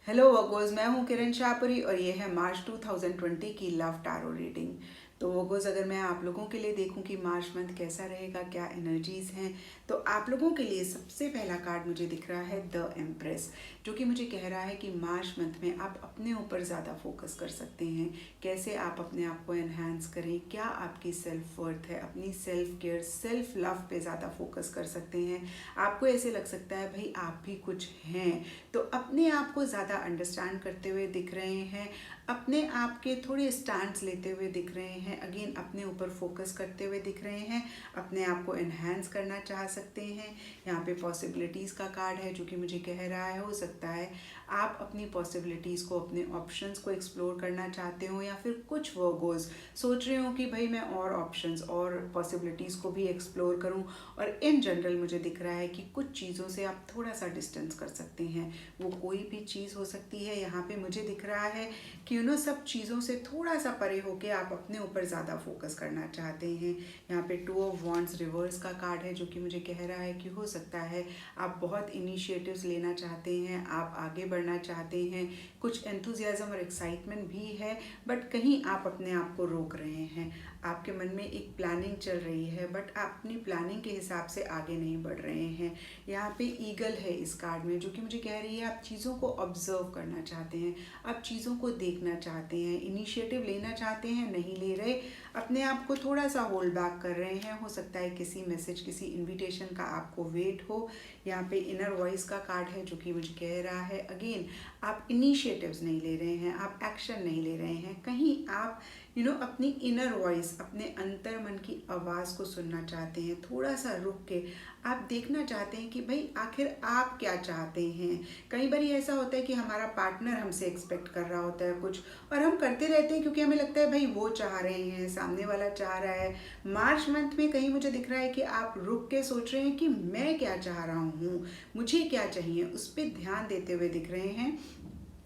Hello Virgo's, मैं हूँ किरण शाहपुरी और ये है मार्च 2020 की लव टैरो रीडिंग। तो वर्गोस, अगर मैं आप लोगों के लिए देखूं कि मार्च मंथ कैसा रहेगा, क्या एनर्जीज हैं, तो आप लोगों के लिए सबसे पहला कार्ड मुझे दिख रहा है द एम्प्रेस, जो कि मुझे कह रहा है कि मार्च मंथ में आप अपने ऊपर ज़्यादा फोकस कर सकते हैं। कैसे आप अपने आप को एनहांस करें, क्या आपकी सेल्फ वर्थ है, अपनी सेल्फ केयर, सेल्फ लव पे ज़्यादा फोकस कर सकते हैं। आपको ऐसे लग सकता है भाई आप भी कुछ हैं, तो अपने आप को ज़्यादा अंडरस्टैंड करते हुए दिख रहे हैं, अपने आप के थोड़े स्टैंड्स लेते हुए दिख रहे हैं, अगेन अपने ऊपर फोकस करते हुए दिख रहे हैं, अपने आप को एनहांस करना चाह सकते हैं। यहाँ पे पॉसिबिलिटीज़ का कार्ड है जो कि मुझे कह रहा है हो सकता है आप अपनी पॉसिबिलिटीज़ को, अपने ऑप्शंस को एक्सप्लोर करना चाहते हो, या फिर कुछ वर्गोज सोच रहे हो कि भाई मैं और ऑप्शंस और पॉसिबिलिटीज़ को भी एक्सप्लोर करूँ। और इन जनरल मुझे दिख रहा है कि कुछ चीज़ों से आप थोड़ा सा डिस्टेंस कर सकते हैं। वो कोई भी चीज़ हो सकती है। यहाँ पे मुझे दिख रहा है कि सब चीज़ों से थोड़ा सा परे होके आप अपने ऊपर ज़्यादा फोकस करना चाहते हैं। यहाँ पे टू ऑफ वॉन्ड्स रिवर्स का कार्ड है जो कि मुझे कह रहा है कि हो सकता है आप बहुत इनिशिएटिव्स लेना चाहते हैं, आप आगे बढ़ना चाहते हैं, कुछ एंथुजियाज्म और एक्साइटमेंट भी है, बट कहीं आप अपने आप को रोक रहे हैं। आपके मन में एक प्लानिंग चल रही है, बट आप अपनी प्लानिंग के हिसाब से आगे नहीं बढ़ रहे हैं। यहाँ पे ईगल है इस कार्ड में, जो कि मुझे कह रही है आप चीज़ों को ऑब्जर्व करना चाहते हैं, आप चीज़ों को देखना चाहते हैं, इनिशिएटिव लेना चाहते हैं, नहीं ले रहे, अपने आप को थोड़ा सा होल्ड बैक कर रहे हैं। हो सकता है किसी मैसेज, किसी इन्विटेशन का आपको वेट हो। यहाँ पे इनर वॉइस का कार्ड है जो कि मुझे कह रहा है अगेन आप इनिशिएटिव्स नहीं ले रहे हैं, आप एक्शन नहीं ले रहे हैं, कहीं आप अपनी इनर वॉइस, अपने अंतर मन की आवाज़ को सुनना चाहते हैं। थोड़ा सा रुक के आप देखना चाहते हैं कि भाई आखिर आप क्या चाहते हैं। कई बार ऐसा होता है कि हमारा पार्टनर हमसे एक्सपेक्ट कर रहा होता है कुछ, और हम करते रहते हैं क्योंकि हमें लगता है भाई वो चाह रहे हैं, सामने वाला चाह रहा है। मार्च मंथ में कहीं मुझे दिख रहा है कि आप रुक के सोच रहे हैं कि मैं क्या चाह रहा हूँ, मुझे क्या चाहिए, उस पर ध्यान देते हुए दिख रहे हैं,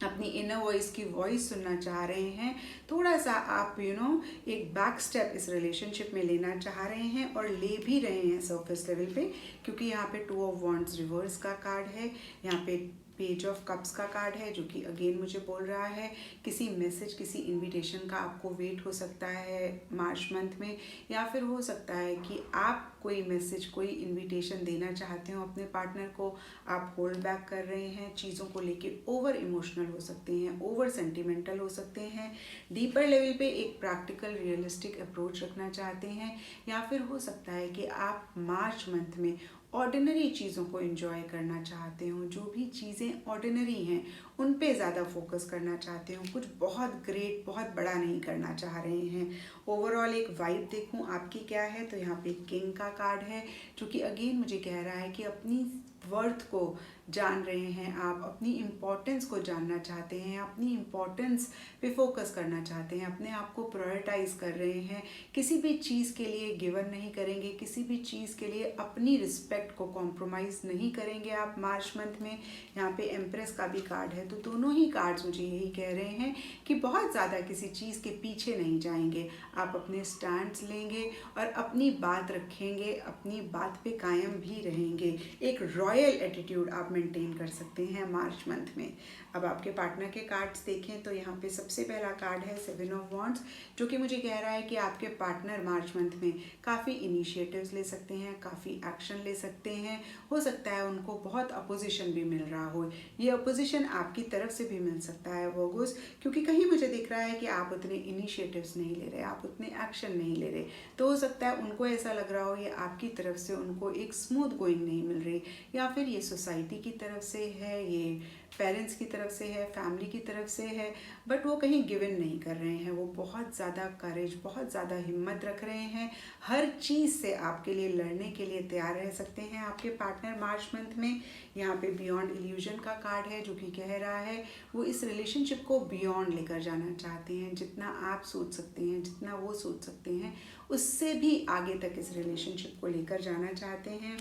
अपनी इनर वॉइस की वॉइस सुनना चाह रहे हैं। थोड़ा सा आप एक बैक स्टेप इस रिलेशनशिप में लेना चाह रहे हैं, और ले भी रहे हैं सरफेस लेवल पे, क्योंकि यहाँ पे टू ऑफ वॉन्ड्स रिवर्स का कार्ड है, यहाँ पे पेज ऑफ कप्स का कार्ड है जो कि अगेन मुझे बोल रहा है किसी मैसेज, किसी इनविटेशन का आपको वेट हो सकता है मार्च मंथ में, या फिर हो सकता है कि आप कोई मैसेज, कोई इनविटेशन देना चाहते हो अपने पार्टनर को, आप होल्ड बैक कर रहे हैं, चीज़ों को लेके ओवर इमोशनल हो सकते हैं, ओवर सेंटिमेंटल हो सकते हैं, डीपर लेवल पे एक प्रैक्टिकल रियलिस्टिक अप्रोच रखना चाहते हैं, या फिर हो सकता है कि आप मार्च मंथ में ऑर्डिनरी चीज़ों को एंजॉय करना चाहते हो, जो भी चीज़ें ऑर्डिनरी हैं उन पे ज़्यादा फोकस करना चाहते हो, कुछ बहुत ग्रेट, बहुत बड़ा नहीं करना चाह रहे हैं। ओवरऑल एक वाइब देखूं आपकी क्या है, तो यहाँ पे किंग का कार्ड है जो कि अगेन मुझे कह रहा है कि अपनी वर्थ को जान रहे हैं, आप अपनी इम्पोर्टेंस को जानना चाहते हैं, अपनी इम्पोर्टेंस पे फोकस करना चाहते हैं, अपने आप को प्रायोरिटाइज कर रहे हैं, किसी भी चीज़ के लिए गिवन नहीं करेंगे, किसी भी चीज़ के लिए अपनी रिस्पेक्ट को कॉम्प्रोमाइज़ नहीं करेंगे आप मार्च मंथ में। यहाँ पे एम्प्रेस का भी कार्ड है, तो दोनों ही कार्ड्स मुझे यही कह रहे हैं कि बहुत ज़्यादा किसी चीज़ के पीछे नहीं जाएंगे, आप अपने स्टैंड्स लेंगे और अपनी बात रखेंगे, अपनी बात पे कायम भी रहेंगे, एक रॉयल एटीट्यूड आप मेंटेन कर सकते हैं मार्च मंथ में। अब आपके पार्टनर के कार्ड्स देखें तो यहाँ पे सबसे पहला कार्ड है सेवन ऑफ वॉन्ड्स, जो कि मुझे कह रहा है कि आपके पार्टनर मार्च मंथ में काफ़ी इनिशिएटिव्स ले सकते हैं, काफ़ी एक्शन ले सकते हैं। हो सकता है उनको बहुत अपोजिशन भी मिल रहा हो, ये अपोजिशन आपकी तरफ से भी मिल सकता है वर्गोस, क्योंकि कहीं मुझे दिख रहा है कि आप उतने इनिशिएटिव्स नहीं ले रहे, आप उतने एक्शन नहीं ले रहे, तो हो सकता है उनको ऐसा लग रहा हो ये आपकी तरफ से उनको एक स्मूथ गोइंग नहीं मिल रही, या फिर ये सोसाइटी की तरफ से है, ये पेरेंट्स की तरफ से है, फैमिली की तरफ से है, बट वो कहीं गिवन नहीं कर रहे हैं, वो बहुत ज़्यादा करेज, बहुत ज़्यादा हिम्मत रख रहे हैं, हर चीज़ से आपके लिए लड़ने के लिए तैयार रह सकते हैं आपके पार्टनर मार्च मंथ में। यहाँ पे बियॉन्ड इल्यूजन का कार्ड है जो कि कह रहा है वो इस रिलेशनशिप को बियॉन्ड लेकर जाना चाहते हैं, जितना आप सोच सकते हैं, जितना वो सोच सकते हैं, उससे भी आगे तक इस रिलेशनशिप को लेकर जाना चाहते हैं।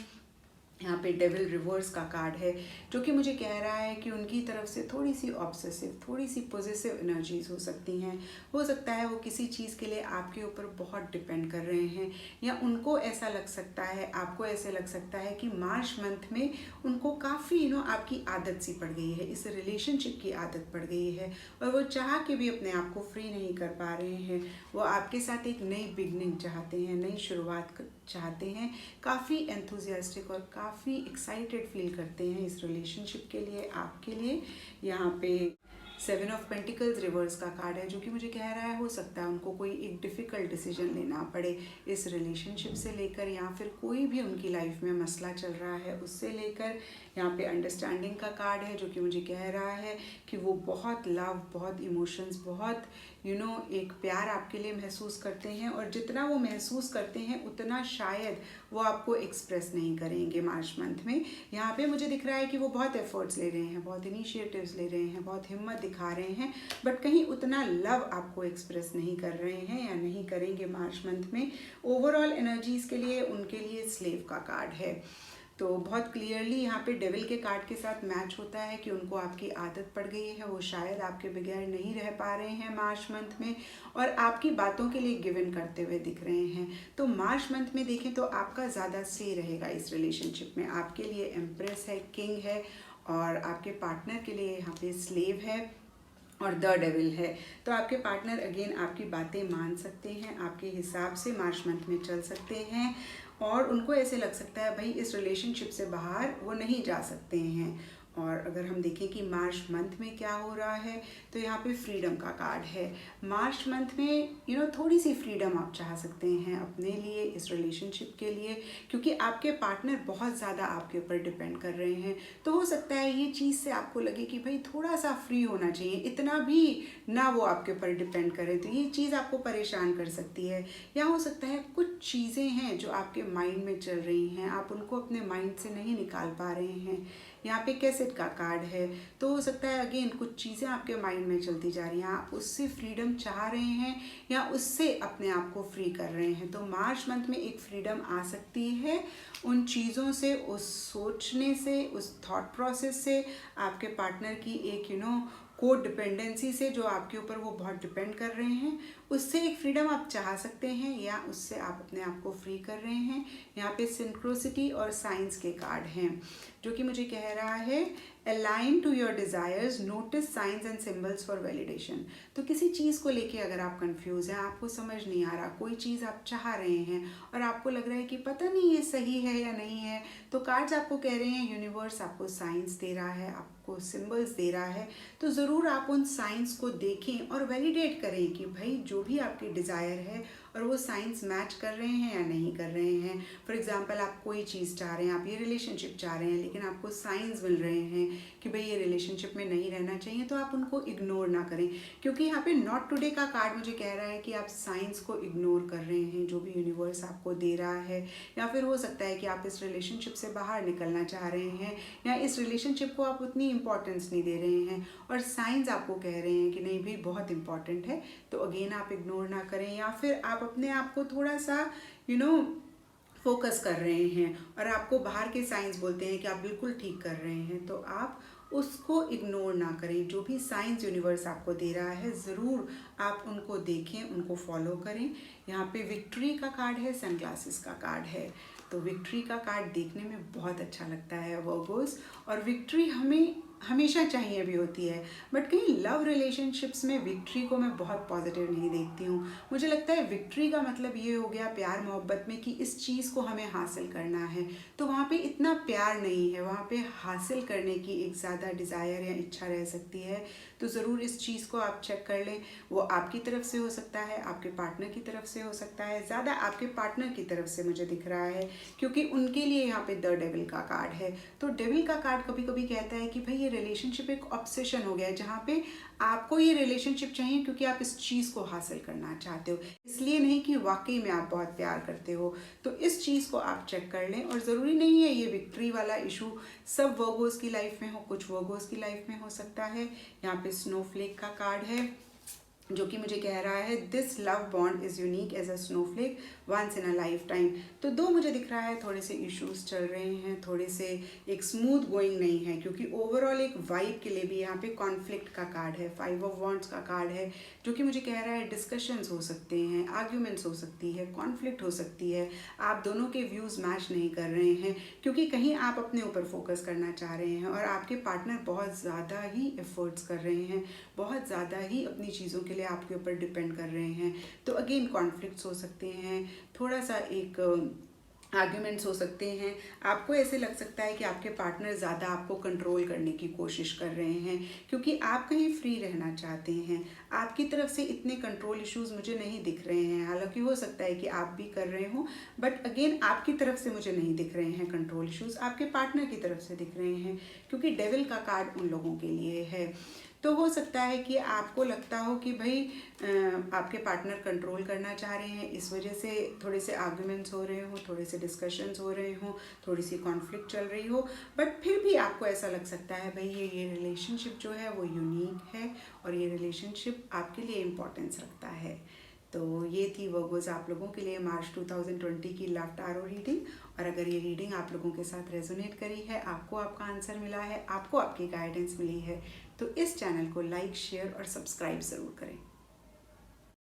यहाँ पे डेविल रिवर्स का कार्ड है, जो कि मुझे कह रहा है कि उनकी तरफ से थोड़ी सी ऑब्सेसिव, थोड़ी सी पॉजिटिव एनर्जीज हो सकती हैं। हो सकता है वो किसी चीज़ के लिए आपके ऊपर बहुत डिपेंड कर रहे हैं, या उनको ऐसा लग सकता है, आपको ऐसे लग सकता है कि मार्च मंथ में उनको काफ़ी आपकी आदत सी पड़ गई है, इस रिलेशनशिप की आदत पड़ गई है, और वो चाह के भी अपने आप को फ्री नहीं कर पा रहे हैं। वो आपके साथ एक नई बिगनिंग चाहते हैं, नई शुरुआत चाहते हैं, काफ़ी एंथुजियास्टिक और काफ़ी एक्साइटेड फील करते हैं इस रिलेशनशिप के लिए, आपके लिए। यहाँ पे 7 ऑफ पेंटिकल्स रिवर्स का कार्ड है, जो कि मुझे कह रहा है हो सकता है उनको कोई एक डिफ़िकल्ट डिसीजन लेना पड़े इस रिलेशनशिप से लेकर, या फिर कोई भी उनकी लाइफ में मसला चल रहा है उससे लेकर। यहाँ पे अंडरस्टैंडिंग का कार्ड है, जो कि मुझे कह रहा है कि वो बहुत लव, बहुत इमोशंस, बहुत एक प्यार आपके लिए महसूस करते हैं, और जितना वो महसूस करते हैं उतना शायद वो आपको एक्सप्रेस नहीं करेंगे मार्च मंथ में। यहाँ पे मुझे दिख रहा है कि वो बहुत एफर्ट्स ले रहे हैं, बहुत इनिशिएटिव्स ले रहे हैं, बहुत हिम्मत दिखा रहे हैं, बट कहीं उतना लव आपको एक्सप्रेस नहीं कर रहे हैं या नहीं करेंगे मार्च मंथ में। ओवरऑल एनर्जीज के लिए उनके लिए स्लेव का कार्ड है, तो बहुत क्लियरली यहाँ पे डेविल के कार्ड के साथ मैच होता है कि उनको आपकी आदत पड़ गई है, वो शायद आपके बगैर नहीं रह पा रहे हैं मार्च मंथ में, और आपकी बातों के लिए गिव इन करते हुए दिख रहे हैं। तो मार्च मंथ में देखें तो आपका ज़्यादा से रहेगा इस रिलेशनशिप में, आपके लिए एम्प्रेस है, किंग है, और आपके पार्टनर के लिए यहाँ पे स्लेव है और द डेविल है। तो आपके पार्टनर अगेन आपकी बातें मान सकते हैं, आपके हिसाब से मार्च मंथ में चल सकते हैं, और उनको ऐसे लग सकता है भाई इस रिलेशनशिप से बाहर वो नहीं जा सकते हैं। और अगर हम देखें कि मार्च मंथ में क्या हो रहा है, तो यहाँ पे फ्रीडम का कार्ड है। मार्च मंथ में थोड़ी सी फ्रीडम आप चाह सकते हैं अपने लिए, इस रिलेशनशिप के लिए, क्योंकि आपके पार्टनर बहुत ज़्यादा आपके ऊपर डिपेंड कर रहे हैं। तो हो सकता है ये चीज़ से आपको लगे कि भाई थोड़ा सा फ्री होना चाहिए, इतना भी ना वो आपके ऊपर डिपेंड करें, तो ये चीज़ आपको परेशान कर सकती है। या हो सकता है कुछ चीज़ें हैं जो आपके माइंड में चल रही हैं, आप उनको अपने माइंड से नहीं निकाल पा रहे हैं। यहाँ पे कैसेट का कार्ड है, तो हो सकता है अगेन कुछ चीज़ें आपके माइंड में चलती जा रही हैं, आप उससे फ्रीडम चाह रहे हैं या उससे अपने आप को फ्री कर रहे हैं। तो मार्च मंथ में एक फ्रीडम आ सकती है उन चीज़ों से, उस सोचने से, उस थॉट प्रोसेस से, आपके पार्टनर की एक को डिपेंडेंसी से, जो आपके ऊपर वो बहुत डिपेंड कर रहे हैं, उससे एक फ्रीडम आप चाह सकते हैं, या उससे आप अपने आप को फ्री कर रहे हैं। यहाँ पे सिंक्रोसिटी और साइंस के कार्ड हैं, जो कि मुझे कह रहा है align to your desires, notice signs and symbols for validation. तो किसी चीज़ को लेके अगर आप कंफ्यूज हैं, आपको समझ नहीं आ रहा, कोई चीज़ आप चाह रहे हैं और आपको लग रहा है कि पता नहीं ये सही है या नहीं है, तो कार्ड्स आपको कह रहे हैं, यूनिवर्स आपको साइंस दे रहा है, आपको सिंबल्स दे रहा है, तो ज़रूर आप उन साइंस को देखें और वैलिडेट करें कि भाई जो भी आपकी डिज़ायर है और वो साइंस मैच कर रहे हैं या नहीं कर रहे हैं। फॉर एग्जांपल आप कोई चीज़ चाह रहे हैं, आप ये रिलेशनशिप चाह रहे हैं, लेकिन आपको साइंस मिल रहे हैं कि भाई ये रिलेशनशिप में नहीं रहना चाहिए, तो आप उनको इग्नोर ना करें, क्योंकि यहाँ पे नॉट टुडे का कार्ड मुझे कह रहा है कि आप साइंस को इग्नोर कर रहे हैं जो भी यूनिवर्स आपको दे रहा है। या फिर हो सकता है कि आप इस रिलेशनशिप से बाहर निकलना चाह रहे हैं, या इस रिलेशनशिप को आप उतनी इंपॉर्टेंस नहीं दे रहे हैं, और साइंस आपको कह रहे हैं कि नहीं भी बहुत इंपॉर्टेंट है, तो अगेन आप इग्नोर ना करें। या फिर आप अपने आप को थोड़ा सा फोकस कर रहे हैं और आपको बाहर के साइंस बोलते हैं कि आप बिल्कुल ठीक कर रहे हैं, तो आप उसको इग्नोर ना करें। जो भी साइंस यूनिवर्स आपको दे रहा है, ज़रूर आप उनको देखें, उनको फॉलो करें। यहाँ पे विक्ट्री का कार्ड है, सनग्लासेस का कार्ड है, तो विक्ट्री का कार्ड देखने में बहुत अच्छा लगता है वर्गोस, और विक्ट्री हमें हमेशा चाहिए भी होती है, बट कहीं लव रिलेशनशिप्स में विक्ट्री को मैं बहुत पॉजिटिव नहीं देखती हूँ। मुझे लगता है विक्ट्री का मतलब ये हो गया प्यार मोहब्बत में कि इस चीज़ को हमें हासिल करना है, तो वहाँ पे इतना प्यार नहीं है, वहाँ पे हासिल करने की एक ज़्यादा डिज़ायर या इच्छा रह सकती है। तो ज़रूर इस चीज़ को आप चेक कर लें, वो आपकी तरफ से हो सकता है, आपके पार्टनर की तरफ से हो सकता है, ज़्यादा आपके पार्टनर की तरफ से मुझे दिख रहा है, क्योंकि उनके लिए यहाँ पे द डेविल का कार्ड है। तो डेविल का कार्ड कभी कभी कहता है कि भाई ये रिलेशनशिप एक ऑब्सेशन हो गया है, जहाँ पे आपको ये रिलेशनशिप चाहिए क्योंकि आप इस चीज़ को हासिल करना चाहते हो, इसलिए नहीं कि वाकई में आप बहुत प्यार करते हो। तो इस चीज़ को आप चेक कर लें, और ज़रूरी नहीं है ये विक्ट्री वाला इशू सब वर्गोस की लाइफ में हो, कुछ वर्गोस की लाइफ में हो सकता है। यहाँ पे स्नोफ्लेक का कार्ड है, जो कि मुझे कह रहा है this love bond is unique as a snowflake once in a lifetime. तो दो मुझे दिख रहा है थोड़े से इश्यूज चल रहे हैं, थोड़े से एक स्मूथ गोइंग नहीं है, क्योंकि ओवरऑल एक वाइब के लिए भी यहाँ पे कॉन्फ्लिक्ट का कार्ड है, 5 ऑफ वॉन्ड्स का कार्ड है, जो कि मुझे कह रहा है डिस्कशंस हो सकते हैं, आर्ग्यूमेंट्स हो सकती है, कॉन्फ्लिक्ट हो सकती है, आप दोनों के व्यूज़ मैच नहीं कर रहे हैं, क्योंकि कहीं आप अपने ऊपर फोकस करना चाह रहे हैं और आपके पार्टनर बहुत ज़्यादा ही एफर्ट्स कर रहे हैं, बहुत ज़्यादा ही अपनी चीज़ों के लिए आपके ऊपर डिपेंड कर रहे हैं। तो अगेन कॉन्फ्लिक्ट्स हो सकते हैं, थोड़ा सा एक आर्ग्यूमेंट्स हो सकते हैं। आपको ऐसे लग सकता है कि आपके पार्टनर ज़्यादा आपको कंट्रोल करने की कोशिश कर रहे हैं, क्योंकि आप कहीं फ्री रहना चाहते हैं। आपकी तरफ से इतने कंट्रोल इश्यूज मुझे नहीं दिख रहे हैं, हालांकि हो सकता है कि आप भी कर रहे हो, बट अगेन आपकी तरफ से मुझे नहीं दिख रहे हैं कंट्रोल इश्यूज, आपके पार्टनर की तरफ से दिख रहे हैं, क्योंकि डेविल का कार्ड उन लोगों के लिए है। तो हो सकता है कि आपको लगता हो कि भाई आपके पार्टनर कंट्रोल करना चाह रहे हैं, इस वजह से थोड़े से आर्ग्यूमेंट्स हो रहे हो, थोड़े से डिस्कशंस हो रहे हो, थोड़ी सी कॉन्फ्लिक्ट चल रही हो, बट फिर भी आपको ऐसा लग सकता है भाई ये रिलेशनशिप जो है वो यूनिक है और ये रिलेशनशिप आपके लिए इम्पोर्टेंस रखता है। तो ये थी वर्गोस आप लोगों के लिए मार्च 2020 की लव टारो रीडिंग। और अगर ये रीडिंग आप लोगों के साथ रेजोनेट करी है, आपको आपका आंसर मिला है, आपको आपकी गाइडेंस मिली है, तो इस चैनल को लाइक, शेयर और सब्सक्राइब ज़रूर करें।